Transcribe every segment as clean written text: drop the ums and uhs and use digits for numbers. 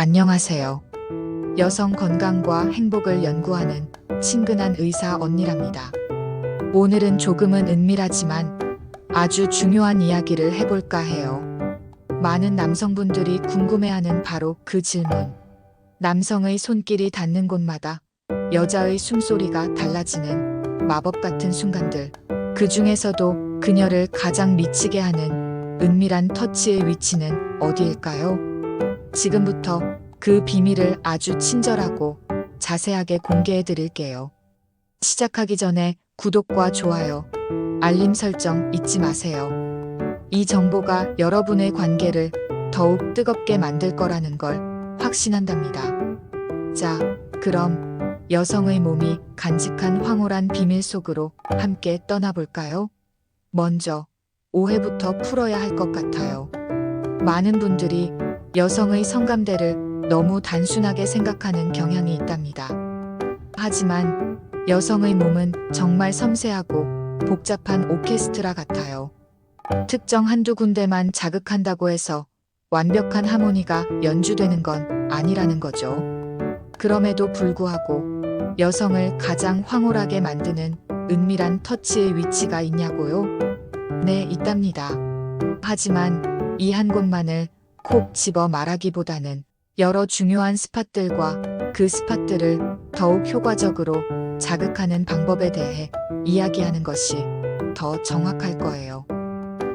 안녕하세요. 여성 건강과 행복을 연구하는 친근한 의사 언니랍니다. 오늘은 조금은 은밀하지만 아주 중요한 이야기를 해볼까 해요. 많은 남성분들이 궁금해하는 바로 그 질문. 남성의 손길이 닿는 곳마다 여자의 숨소리가 달라지는 마법 같은 순간들. 그 중에서도 그녀를 가장 미치게 하는 은밀한 터치의 위치는 어디일까요? 지금부터 그 비밀을 아주 친절하고 자세하게 공개해 드릴게요. 시작하기 전에 구독과 좋아요, 알림 설정 잊지 마세요. 이 정보가 여러분의 관계를 더욱 뜨겁게 만들 거라는 걸 확신한답니다. 자, 그럼 여성의 몸이 간직한 황홀한 비밀 속으로 함께 떠나볼까요? 먼저 오해부터 풀어야 할 것 같아요. 많은 분들이 여성의 성감대를 너무 단순하게 생각하는 경향이 있답니다. 하지만 여성의 몸은 정말 섬세하고 복잡한 오케스트라 같아요. 특정 한두 군데만 자극한다고 해서 완벽한 하모니가 연주되는 건 아니라는 거죠. 그럼에도 불구하고 여성을 가장 황홀하게 만드는 은밀한 터치의 위치가 있냐고요? 네, 있답니다. 하지만 이 한 곳만을 콕 집어 말하기보다는 여러 중요한 스팟들과 그 스팟들을 더욱 효과적으로 자극하는 방법에 대해 이야기하는 것이 더 정확할 거예요.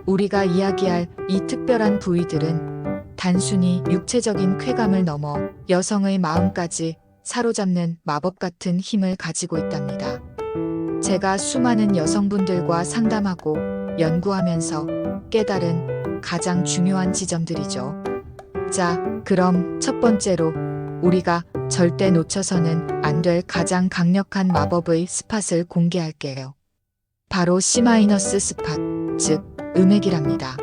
우리가 이야기할 이 특별한 부위들은 단순히 육체적인 쾌감을 넘어 여성의 마음까지 사로잡는 마법 같은 힘을 가지고 있답니다. 제가 수많은 여성분들과 상담하고 연구하면서 깨달은 가장 중요한 지점들이죠. 자, 그럼 첫 번째로 우리가 절대 놓쳐서는 안 될 가장 강력한 마법의 스팟을 공개할게요. 바로 C- 스팟, 즉 음액이랍니다.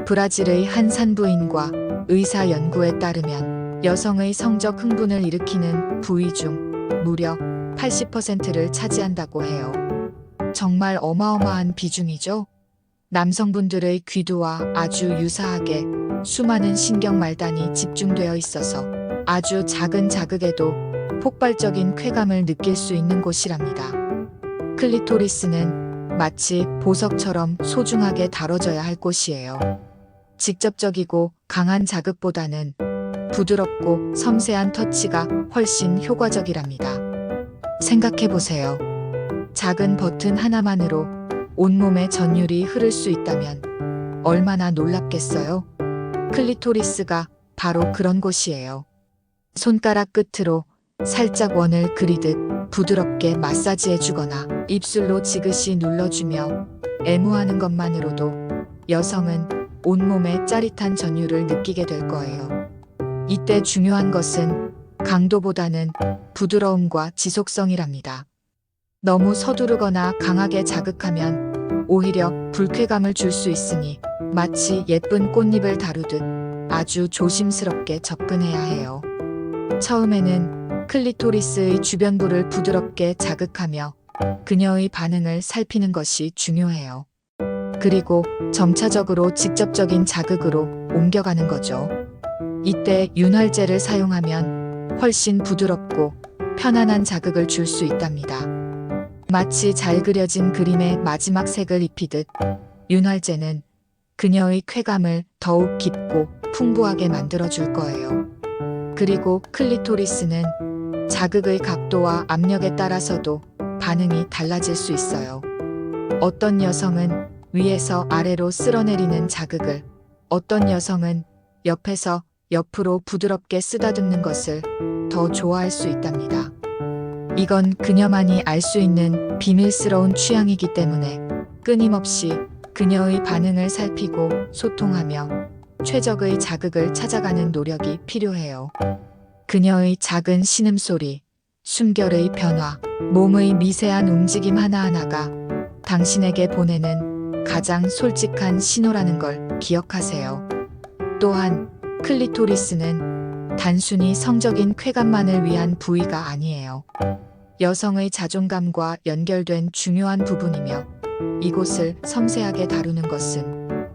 브라질의 한 산부인과 의사 연구에 따르면 여성의 성적 흥분을 일으키는 부위 중 무려 80%를 차지한다고 해요. 정말 어마어마한 비중이죠? 남성분들의 귀두와 아주 유사하게 수많은 신경 말단이 집중되어 있어서 아주 작은 자극에도 폭발적인 쾌감을 느낄 수 있는 곳이랍니다. 클리토리스는 마치 보석처럼 소중하게 다뤄져야 할 곳이에요. 직접적이고 강한 자극보다는 부드럽고 섬세한 터치가 훨씬 효과적이랍니다. 생각해보세요. 작은 버튼 하나만으로 온몸에 전율이 흐를 수 있다면 얼마나 놀랍겠어요? 클리토리스가 바로 그런 곳이에요. 손가락 끝으로 살짝 원을 그리듯 부드럽게 마사지해주거나 입술로 지그시 눌러주며 애무하는 것만으로도 여성은 온몸에 짜릿한 전율을 느끼게 될 거예요. 이때 중요한 것은 강도보다는 부드러움과 지속성이랍니다. 너무 서두르거나 강하게 자극하면 오히려 불쾌감을 줄 수 있으니 마치 예쁜 꽃잎을 다루듯 아주 조심스럽게 접근해야 해요. 처음에는 클리토리스의 주변부를 부드럽게 자극하며 그녀의 반응을 살피는 것이 중요해요. 그리고 점차적으로 직접적인 자극으로 옮겨가는 거죠. 이때 윤활제를 사용하면 훨씬 부드럽고 편안한 자극을 줄 수 있답니다. 마치 잘 그려진 그림의 마지막 색을 입히듯 윤활제는 그녀의 쾌감을 더욱 깊고 풍부하게 만들어줄 거예요. 그리고 클리토리스는 자극의 각도와 압력에 따라서도 반응이 달라질 수 있어요. 어떤 여성은 위에서 아래로 쓸어내리는 자극을, 어떤 여성은 옆에서 옆으로 부드럽게 쓰다듬는 것을 더 좋아할 수 있답니다. 이건 그녀만이 알 수 있는 비밀스러운 취향이기 때문에 끊임없이 그녀의 반응을 살피고 소통하며 최적의 자극을 찾아가는 노력이 필요해요. 그녀의 작은 신음소리, 숨결의 변화, 몸의 미세한 움직임 하나하나가 당신에게 보내는 가장 솔직한 신호라는 걸 기억하세요. 또한 클리토리스는 단순히 성적인 쾌감만을 위한 부위가 아니에요. 여성의 자존감과 연결된 중요한 부분이며 이곳을 섬세하게 다루는 것은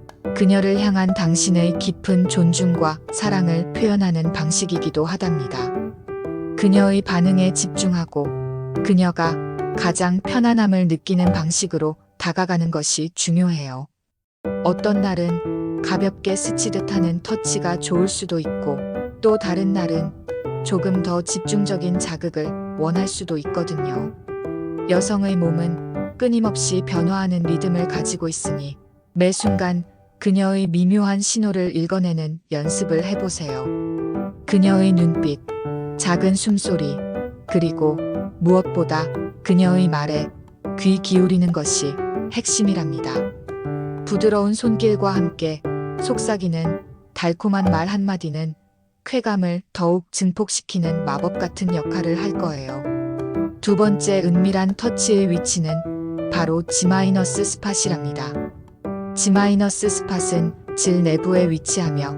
그녀를 향한 당신의 깊은 존중과 사랑을 표현하는 방식이기도 하답니다. 그녀의 반응에 집중하고 그녀가 가장 편안함을 느끼는 방식으로 다가가는 것이 중요해요. 어떤 날은 가볍게 스치듯 하는 터치가 좋을 수도 있고 또 다른 날은 조금 더 집중적인 자극을 원할 수도 있거든요. 여성의 몸은 끊임없이 변화하는 리듬을 가지고 있으니 매 순간 그녀의 미묘한 신호를 읽어내는 연습을 해보세요. 그녀의 눈빛, 작은 숨소리, 그리고 무엇보다 그녀의 말에 귀 기울이는 것이 핵심이랍니다. 부드러운 손길과 함께 속삭이는 달콤한 말 한마디는 쾌감을 더욱 증폭시키는 마법 같은 역할을 할 거예요. 두 번째 은밀한 터치의 위치는 바로 G- 스팟이랍니다. G- 스팟은 질 내부에 위치하며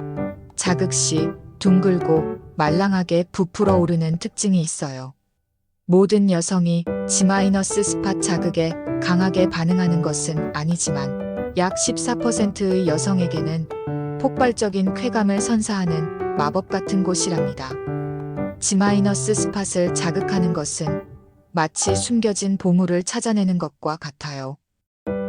자극 시 둥글고 말랑하게 부풀어 오르는 특징이 있어요. 모든 여성이 G- 스팟 자극에 강하게 반응하는 것은 아니지만 약 14%의 여성에게는 폭발적인 쾌감을 선사하는 마법 같은 곳이랍니다. G- 스팟을 자극하는 것은 마치 숨겨진 보물을 찾아내는 것과 같아요.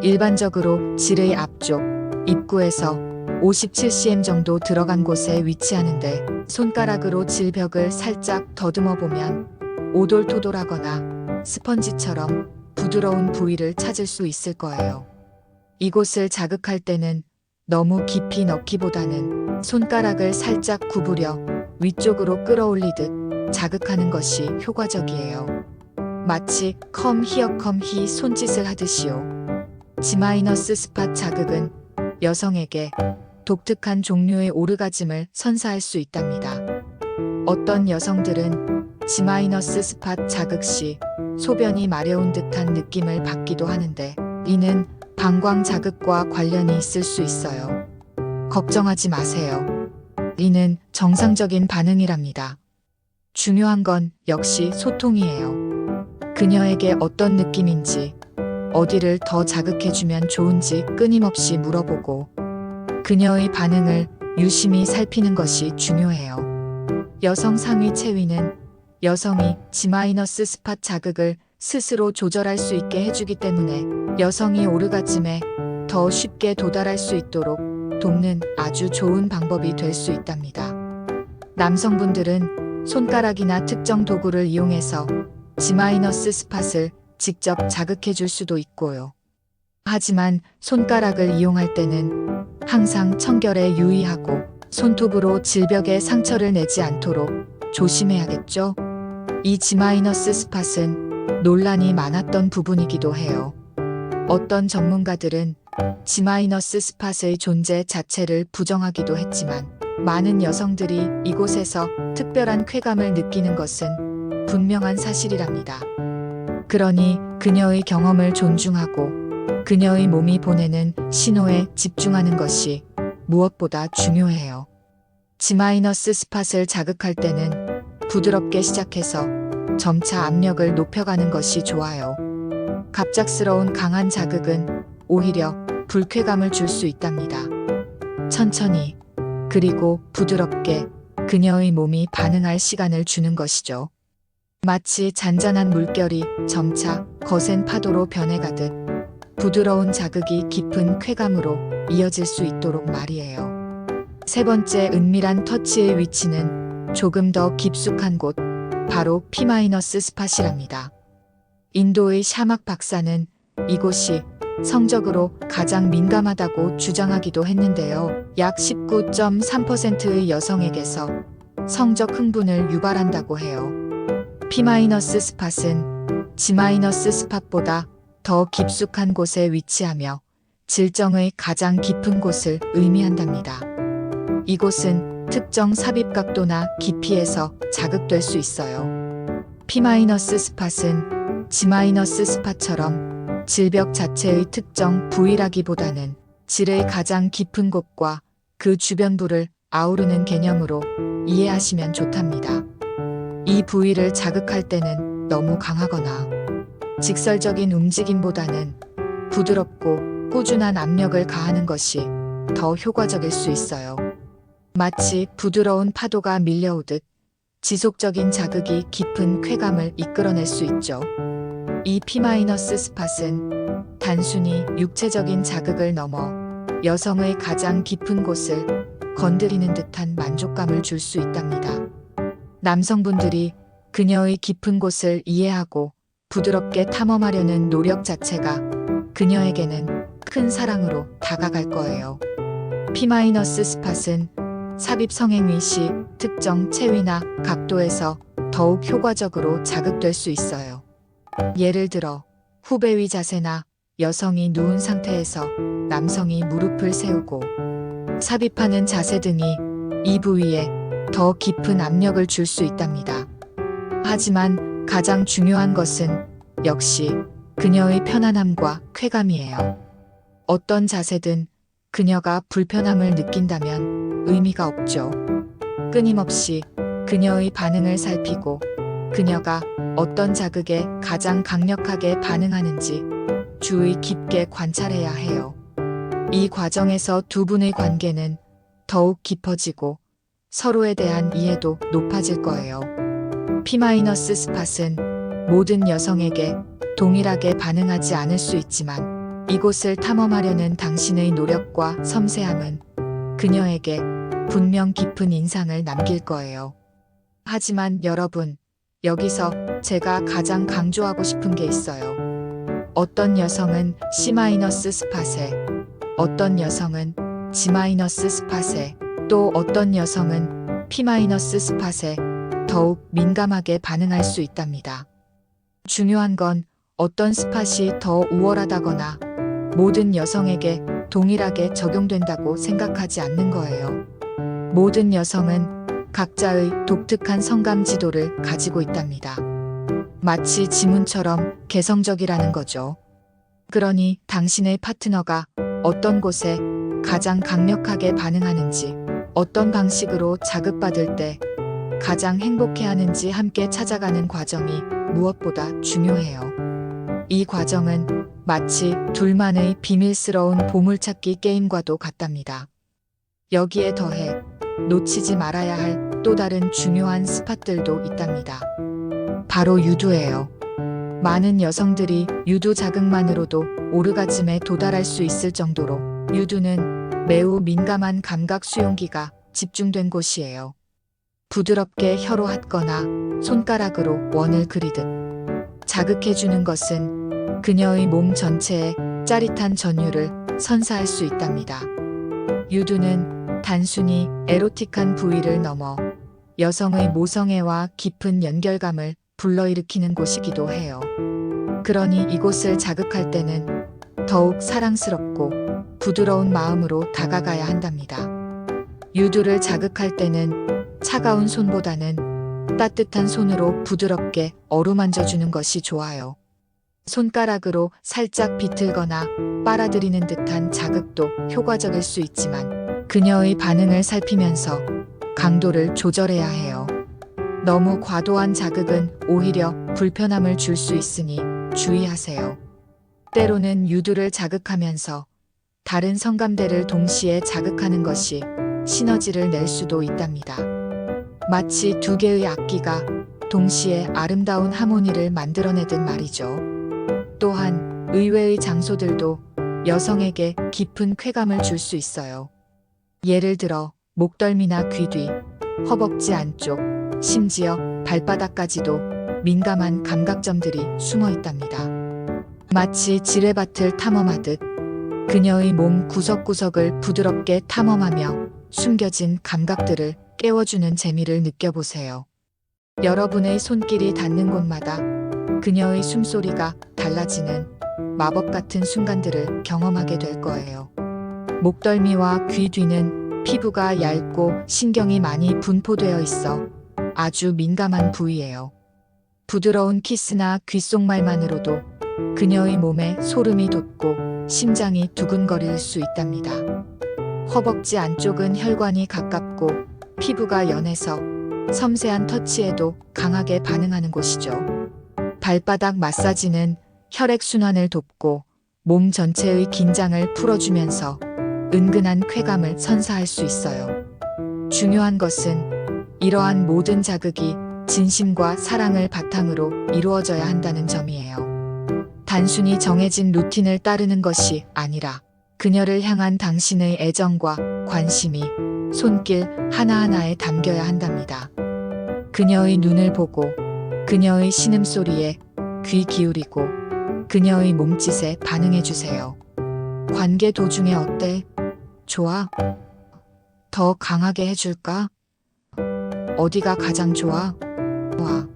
일반적으로 질의 앞쪽, 입구에서 57cm 정도 들어간 곳에 위치하는데 손가락으로 질벽을 살짝 더듬어 보면 오돌토돌하거나 스펀지처럼 부드러운 부위를 찾을 수 있을 거예요. 이곳을 자극할 때는 너무 깊이 넣기보다는 손가락을 살짝 구부려 위쪽으로 끌어올리듯 자극하는 것이 효과적이에요. 마치 come here come he 손짓을 하듯이요. G- 스팟 자극은 여성에게 독특한 종류의 오르가즘을 선사할 수 있답니다. 어떤 여성들은 G- 스팟 자극 시 소변이 마려운 듯한 느낌을 받기도 하는데 이는 방광 자극과 관련이 있을 수 있어요. 걱정하지 마세요. 이는 정상적인 반응이랍니다. 중요한 건 역시 소통이에요. 그녀에게 어떤 느낌인지, 어디를 더 자극해주면 좋은지 끊임없이 물어보고 그녀의 반응을 유심히 살피는 것이 중요해요. 여성 상위 체위는 여성이 G- 스팟 자극을 스스로 조절할 수 있게 해주기 때문에 여성이 오르가즘에 더 쉽게 도달할 수 있도록 돕는 아주 좋은 방법이 될 수 있답니다. 남성분들은 손가락이나 특정 도구를 이용해서 G- 스팟을 직접 자극해 줄 수도 있고요. 하지만 손가락을 이용할 때는 항상 청결에 유의하고 손톱으로 질벽에 상처를 내지 않도록 조심해야겠죠? 이 G- 스팟은 논란이 많았던 부분이기도 해요. 어떤 전문가들은 G- 스팟의 존재 자체를 부정하기도 했지만 많은 여성들이 이곳에서 특별한 쾌감을 느끼는 것은 분명한 사실이랍니다. 그러니 그녀의 경험을 존중하고 그녀의 몸이 보내는 신호에 집중하는 것이 무엇보다 중요해요. G- 스팟을 자극할 때는 부드럽게 시작해서 점차 압력을 높여가는 것이 좋아요. 갑작스러운 강한 자극은 오히려 불쾌감을 줄 수 있답니다. 천천히 그리고 부드럽게 그녀의 몸이 반응할 시간을 주는 것이죠. 마치 잔잔한 물결이 점차 거센 파도로 변해가듯 부드러운 자극이 깊은 쾌감으로 이어질 수 있도록 말이에요. 세 번째 은밀한 터치의 위치는 조금 더 깊숙한 곳, 바로 P- 스팟이랍니다. 인도의 샤막 박사는 이곳이 성적으로 가장 민감하다고 주장하기도 했는데요. 약 19.3%의 여성에게서 성적 흥분을 유발한다고 해요. P- 스팟은 G- 스팟보다 더 깊숙한 곳에 위치하며 질정의 가장 깊은 곳을 의미한답니다. 이곳은 특정 삽입 각도나 깊이에서 자극될 수 있어요. P- 스팟은 G- 스팟처럼 질벽 자체의 특정 부위라기보다는 질의 가장 깊은 곳과 그 주변부를 아우르는 개념으로 이해하시면 좋답니다. 이 부위를 자극할 때는 너무 강하거나 직설적인 움직임보다는 부드럽고 꾸준한 압력을 가하는 것이 더 효과적일 수 있어요. 마치 부드러운 파도가 밀려오듯 지속적인 자극이 깊은 쾌감을 이끌어낼 수 있죠. 이 P- 스팟은 단순히 육체적인 자극을 넘어 여성의 가장 깊은 곳을 건드리는 듯한 만족감을 줄 수 있답니다. 남성분들이 그녀의 깊은 곳을 이해하고 부드럽게 탐험하려는 노력 자체가 그녀에게는 큰 사랑으로 다가갈 거예요. P- 스팟은 삽입 성행위 시 특정 체위나 각도에서 더욱 효과적으로 자극될 수 있어요. 예를 들어 후배위 자세나 여성이 누운 상태에서 남성이 무릎을 세우고 삽입하는 자세 등이 이 부위에 더 깊은 압력을 줄 수 있답니다. 하지만 가장 중요한 것은 역시 그녀의 편안함과 쾌감이에요. 어떤 자세든 그녀가 불편함을 느낀다면 의미가 없죠. 끊임없이 그녀의 반응을 살피고 그녀가 어떤 자극에 가장 강력하게 반응하는지 주의 깊게 관찰해야 해요. 이 과정에서 두 분의 관계는 더욱 깊어지고 서로에 대한 이해도 높아질 거예요. P- 스팟은 모든 여성에게 동일하게 반응하지 않을 수 있지만 이곳을 탐험하려는 당신의 노력과 섬세함은 그녀에게 분명 깊은 인상을 남길 거예요. 하지만 여러분, 여기서 제가 가장 강조하고 싶은 게 있어요. 어떤 여성은 C- 스팟에, 어떤 여성은 G- 스팟에, 또 어떤 여성은 P- 스팟에 더욱 민감하게 반응할 수 있답니다. 중요한 건 어떤 스팟이 더 우월하다거나 모든 여성에게 동일하게 적용된다고 생각하지 않는 거예요. 모든 여성은 각자의 독특한 성감 지도를 가지고 있답니다. 마치 지문처럼 개성적이라는 거죠. 그러니 당신의 파트너가 어떤 곳에 가장 강력하게 반응하는지, 어떤 방식으로 자극받을 때 가장 행복해하는지 함께 찾아가는 과정이 무엇보다 중요해요. 이 과정은 마치 둘만의 비밀스러운 보물찾기 게임과도 같답니다. 여기에 더해 놓치지 말아야 할 또 다른 중요한 스팟들도 있답니다. 바로 유두예요. 많은 여성들이 유두 자극만으로도 오르가즘에 도달할 수 있을 정도로 유두는 매우 민감한 감각 수용기가 집중된 곳이에요. 부드럽게 혀로 핥거나 손가락으로 원을 그리듯 자극해주는 것은 그녀의 몸 전체에 짜릿한 전율을 선사할 수 있답니다. 유두는 단순히 에로틱한 부위를 넘어 여성의 모성애와 깊은 연결감을 불러일으키는 곳이기도 해요. 그러니 이곳을 자극할 때는 더욱 사랑스럽고 부드러운 마음으로 다가가야 한답니다. 유두를 자극할 때는 차가운 손보다는 따뜻한 손으로 부드럽게 어루만져주는 것이 좋아요. 손가락으로 살짝 비틀거나 빨아들이는 듯한 자극도 효과적일 수 있지만 그녀의 반응을 살피면서 강도를 조절해야 해요. 너무 과도한 자극은 오히려 불편함을 줄 수 있으니 주의하세요. 때로는 유두를 자극하면서 다른 성감대를 동시에 자극하는 것이 시너지를 낼 수도 있답니다. 마치 두 개의 악기가 동시에 아름다운 하모니를 만들어내듯 말이죠. 또한 의외의 장소들도 여성에게 깊은 쾌감을 줄 수 있어요. 예를 들어 목덜미나 귀 뒤, 허벅지 안쪽, 심지어 발바닥까지도 민감한 감각점들이 숨어 있답니다. 마치 지뢰밭을 탐험하듯 그녀의 몸 구석구석을 부드럽게 탐험하며 숨겨진 감각들을 깨워주는 재미를 느껴보세요. 여러분의 손길이 닿는 곳마다 그녀의 숨소리가 달라지는 마법 같은 순간들을 경험하게 될 거예요. 목덜미와 귀 뒤는 피부가 얇고 신경이 많이 분포되어 있어 아주 민감한 부위예요. 부드러운 키스나 귓속말만으로도 그녀의 몸에 소름이 돋고 심장이 두근거릴 수 있답니다. 허벅지 안쪽은 혈관이 가깝고 피부가 연해서 섬세한 터치에도 강하게 반응하는 곳이죠. 발바닥 마사지는 혈액순환을 돕고 몸 전체의 긴장을 풀어주면서 은근한 쾌감을 선사할 수 있어요. 중요한 것은 이러한 모든 자극이 진심과 사랑을 바탕으로 이루어져야 한다는 점이에요. 단순히 정해진 루틴을 따르는 것이 아니라 그녀를 향한 당신의 애정과 관심이 손길 하나하나에 담겨야 한답니다. 그녀의 눈을 보고 그녀의 신음소리에 귀 기울이고 그녀의 몸짓에 반응해 주세요. 관계 도중에 어때? 좋아? 더 강하게 해줄까? 어디가 가장 좋아? 와.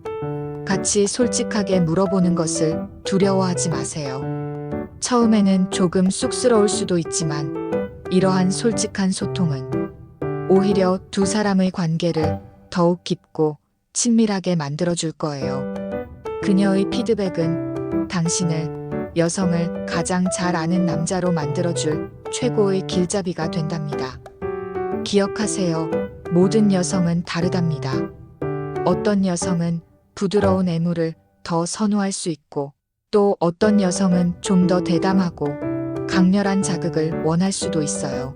같이 솔직하게 물어보는 것을 두려워하지 마세요. 처음에는 조금 쑥스러울 수도 있지만 이러한 솔직한 소통은 오히려 두 사람의 관계를 더욱 깊고 친밀하게 만들어줄 거예요. 그녀의 피드백은 당신을, 여성을 가장 잘 아는 남자로 만들어줄 최고의 길잡이가 된답니다. 기억하세요. 모든 여성은 다르답니다. 어떤 여성은 부드러운 애무를 더 선호할 수 있고 또 어떤 여성은 좀 더 대담하고 강렬한 자극을 원할 수도 있어요.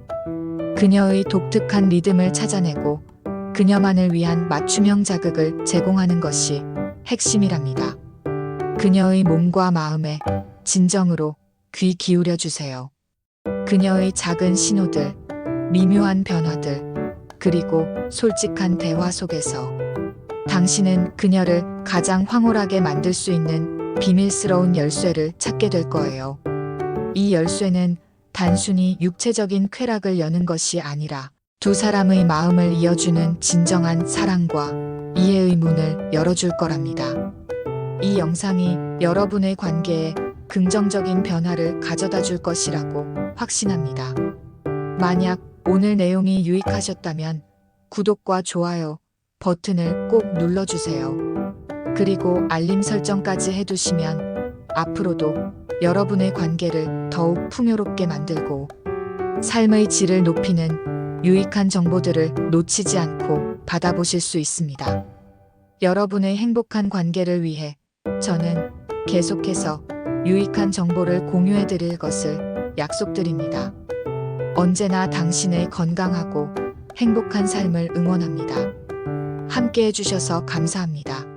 그녀의 독특한 리듬을 찾아내고 그녀만을 위한 맞춤형 자극을 제공하는 것이 핵심이랍니다. 그녀의 몸과 마음에 진정으로 귀 기울여 주세요. 그녀의 작은 신호들, 미묘한 변화들, 그리고 솔직한 대화 속에서 당신은 그녀를 가장 황홀하게 만들 수 있는 비밀스러운 열쇠를 찾게 될 거예요. 이 열쇠는 단순히 육체적인 쾌락을 여는 것이 아니라 두 사람의 마음을 이어주는 진정한 사랑과 이해의 문을 열어줄 거랍니다. 이 영상이 여러분의 관계에 긍정적인 변화를 가져다 줄 것이라고 확신합니다. 만약 오늘 내용이 유익하셨다면 구독과 좋아요 버튼을 꼭 눌러주세요. 그리고 알림 설정까지 해두시면 앞으로도 여러분의 관계를 더욱 풍요롭게 만들고 삶의 질을 높이는 유익한 정보들을 놓치지 않고 받아보실 수 있습니다. 여러분의 행복한 관계를 위해 저는 계속해서 유익한 정보를 공유해 드릴 것을 약속드립니다. 언제나 당신의 건강하고 행복한 삶을 응원합니다. 함께 해주셔서 감사합니다.